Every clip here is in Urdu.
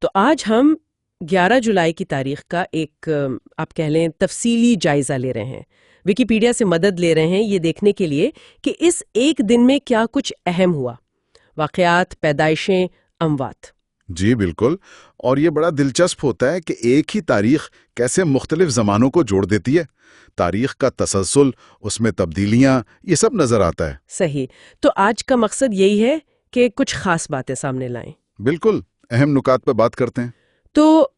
تو آج ہم 11 جولائی کی تاریخ کا ایک آپ کہہ لیں تفصیلی جائزہ لے رہے ہیں، ویکیپیڈیا سے مدد لے رہے ہیں یہ دیکھنے کے لیے کہ اس ایک دن میں کیا کچھ اہم ہوا، واقعات، پیدائشیں، اموات۔ جی بالکل، اور یہ بڑا دلچسپ ہوتا ہے کہ ایک ہی تاریخ کیسے مختلف زمانوں کو جوڑ دیتی ہے۔ تاریخ کا تسلسل، اس میں تبدیلیاں، یہ سب نظر آتا ہے۔ صحیح، تو آج کا مقصد یہی ہے کہ کچھ خاص باتیں سامنے لائیں۔ بالکل، اہم نکات پہ بات کرتے ہیں۔ تو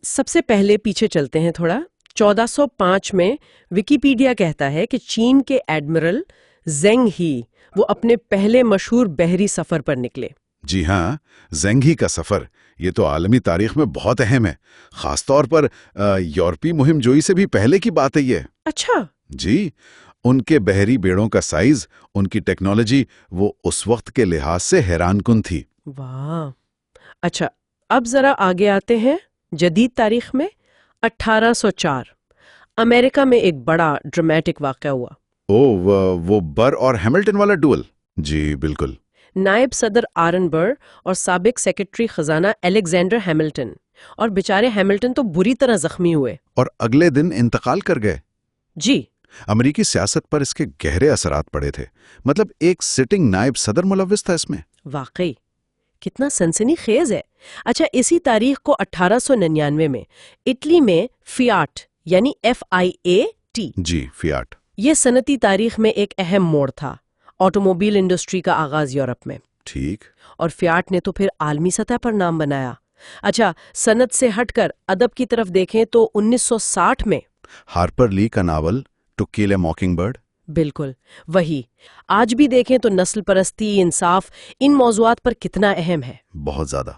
سب سے پہلے پیچھے چلتے ہیں تھوڑا۔ 1405 میں ویکیپیڈیا کہتا ہے کہ چین کے ایڈمرل زینگ ہی وہ اپنے پہلے مشہور بحری سفر پر نکلے۔ جی ہاں، زینگ ہی کا سفر یہ تو عالمی تاریخ میں بہت اہم ہے، خاص طور پر یورپی مہم جوئی سے بھی پہلے کی بات ہے یہ۔ اچھا، جی، ان کے بحری بیڑوں کا سائز، ان کی ٹیکنالوجی، وہ اس وقت کے لحاظ سے حیران کن تھی۔ واہ، اچھا اب ذرا آگے آتے ہیں جدید تاریخ میں۔ 1804 امریکہ میں ایک بڑا ڈرامیٹک واقعہ ہوا۔ وہ بر اور ہیملٹن والا ڈول؟ جی بالکل۔ نائب صدر آرن بر اور سابق سیکرٹری خزانہ الیگزینڈر ہیملٹن، اور بیچارے ہیملٹن تو بری طرح زخمی ہوئے اور اگلے دن انتقال کر گئے۔ جی، امریکی سیاست پر اس کے گہرے اثرات پڑے تھے، مطلب ایک سٹنگ نائب صدر ملوث تھا اس میں۔ واقعی کتنا سنسنی خیز ہے۔ اچھا، اسی تاریخ کو 1899 میں اٹلی میں فیاٹ یعنی FIAT، جی فیاٹ، یہ صنعتی تاریخ میں ایک اہم موڑ تھا، آٹوموبائل انڈسٹری کا آغاز یورپ میں، ٹھیک۔ اور فیاٹ نے تو پھر عالمی سطح پر نام بنایا۔ اچھا، صنعت سے ہٹ کر ادب کی طرف دیکھیں تو 1960 میں ہارپر لی کا novel to kill a mocking bird. بالکل وہی۔ آج بھی دیکھیں تو نسل پرستی، انصاف، ان موضوعات پر کتنا اہم ہے۔ بہت زیادہ۔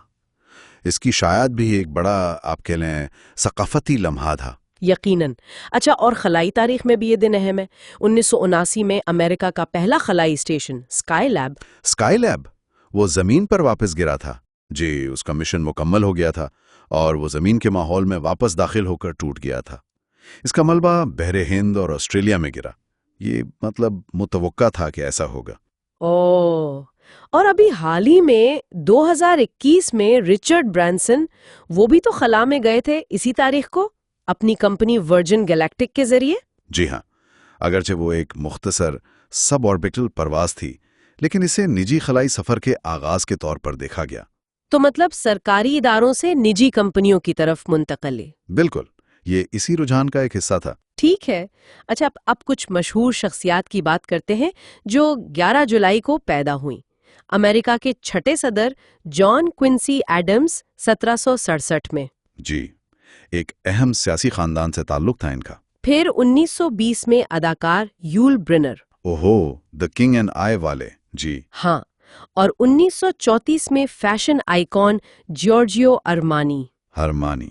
اس کی شائعات بھی ایک بڑا آپ کہہ لیں ثقافتی لمحہ تھا۔ یقیناً۔ اچھا، اور خلائی تاریخ میں بھی یہ دن اہم ہے۔ 1979 میں امریکہ کا پہلا خلائی اسٹیشن اسکائی لیب وہ زمین پر واپس گرا تھا۔ جی، اس کا مشن مکمل ہو گیا تھا اور وہ زمین کے ماحول میں واپس داخل ہو کر ٹوٹ گیا تھا۔ اس کا ملبہ بحر ہند اور آسٹریلیا میں گرا۔ یہ مطلب متوقع تھا کہ ایسا ہوگا۔ اور ابھی حال ہی میں 2021 میں رچرڈ برانسن، وہ بھی تو خلا میں گئے تھے اسی تاریخ کو، اپنی کمپنی ورجن گیلیکٹک کے ذریعے۔ جی ہاں، اگرچہ وہ ایک مختصر سب آربٹل پرواز تھی، لیکن اسے نجی خلائی سفر کے آغاز کے طور پر دیکھا گیا۔ تو مطلب سرکاری اداروں سے نجی کمپنیوں کی طرف منتقلی۔ بالکل، یہ اسی رجحان کا ایک حصہ تھا۔ ٹھیک ہے۔ اچھا، اب کچھ مشہور شخصیات کی بات کرتے ہیں جو 11 جولائی کو پیدا ہوئیں۔ امریکہ کے چھٹے صدر جان کوئنسی ایڈمز 1767 میں۔ جی، ایک اہم سیاسی خاندان سے تعلق تھا ان کا۔ پھر 1920 میں اداکار یول برنر۔ اوہو، دا کنگ اینڈ آئی والے۔ جی ہاں، اور 1934 میں فیشن آئیکن جیورجیو ہرمانی۔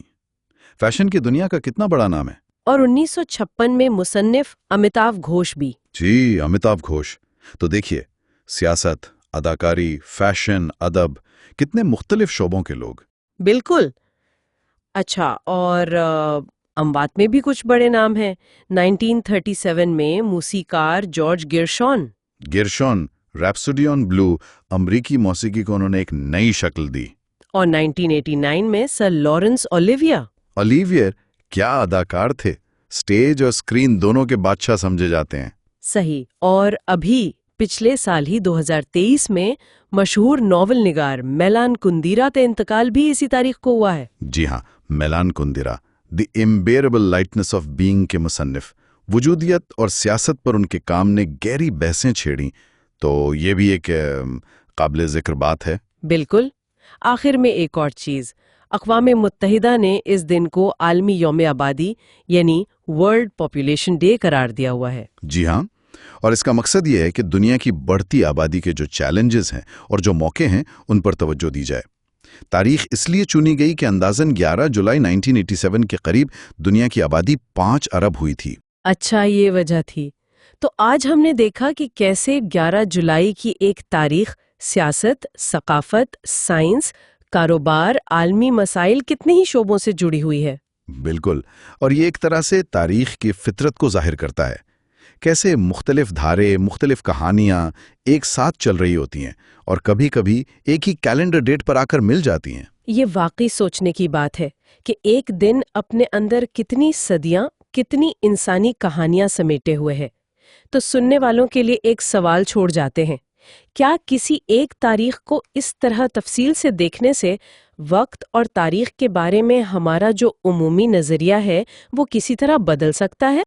فیشن کی دنیا کا کتنا بڑا نام ہے۔ اور 1956 میں مصنف امیتاو گھوش بھی۔ جی، امیتاو گھوش۔ تو دیکھیے، سیاست، اداکاری، فیشن، ادب، کتنے مختلف شعبوں کے لوگ۔ بالکل۔ اچھا، اور اموات میں بھی کچھ بڑے نام ہیں۔ 1937 میں موسیقار جارج گرشون، ریپسوڈی آن بلو، امریکی موسیقی کو انہوں نے ایک نئی شکل دی۔ اور 1989 میں سر لارنس اولیویئر کیا اداکار تھے، سٹیج اور سکرین دونوں کے بادشاہ سمجھے جاتے ہیں۔ صحیح۔ اور ابھی پچھلے سال ہی 2023 میں مشہور ناول نگار میلان کندیرا کا انتقال بھی اسی تاریخ کو ہوا ہے۔ جی ہاں، میلان کندیرا، دی امبیئربل لائٹنس آف بینگ کے مصنف۔ وجودیت اور سیاست پر ان کے کام نے گہری بحثیں چھیڑیں، تو یہ بھی ایک قابل ذکر بات ہے۔ بالکل۔ آخر میں ایک اور چیز، اقوام متحدہ نے اس دن کو عالمی یوم آبادی یعنی ورلڈ پاپولیشن ڈے قرار دیا ہوا ہے۔ جی ہاں، اور اس کا مقصد یہ ہے کہ دنیا کی بڑھتی آبادی کے جو چیلنجز ہیں اور جو موقع ہیں ان پر توجہ دی جائے۔ تاریخ اس لیے چنی گئی کہ اندازاً 11 جولائی 1987 کے قریب دنیا کی آبادی 5 ارب ہوئی تھی۔ اچھا، یہ وجہ تھی۔ تو آج ہم نے دیکھا کہ کیسے 11 جولائی کی ایک تاریخ سیاست، ثقافت، سائنس، کاروبار، عالمی مسائل کتنے ہی شعبوں سے جڑی ہوئی ہے۔ بالکل، اور یہ ایک طرح سے تاریخ کی فطرت کو ظاہر کرتا ہے، کیسے مختلف دھارے، مختلف کہانیاں ایک ساتھ چل رہی ہوتی ہیں اور کبھی کبھی ایک ہی کیلنڈر ڈیٹ پر آ کر مل جاتی ہیں۔ یہ واقعی سوچنے کی بات ہے کہ ایک دن اپنے اندر کتنی صدیاں، کتنی انسانی کہانیاں سمیٹے ہوئے ہے۔ تو سننے والوں کے لیے ایک سوال چھوڑ جاتے ہیں، کیا کسی ایک تاریخ کو اس طرح تفصیل سے دیکھنے سے وقت اور تاریخ کے بارے میں ہمارا جو عمومی نظریہ ہے وہ کسی طرح بدل سکتا ہے؟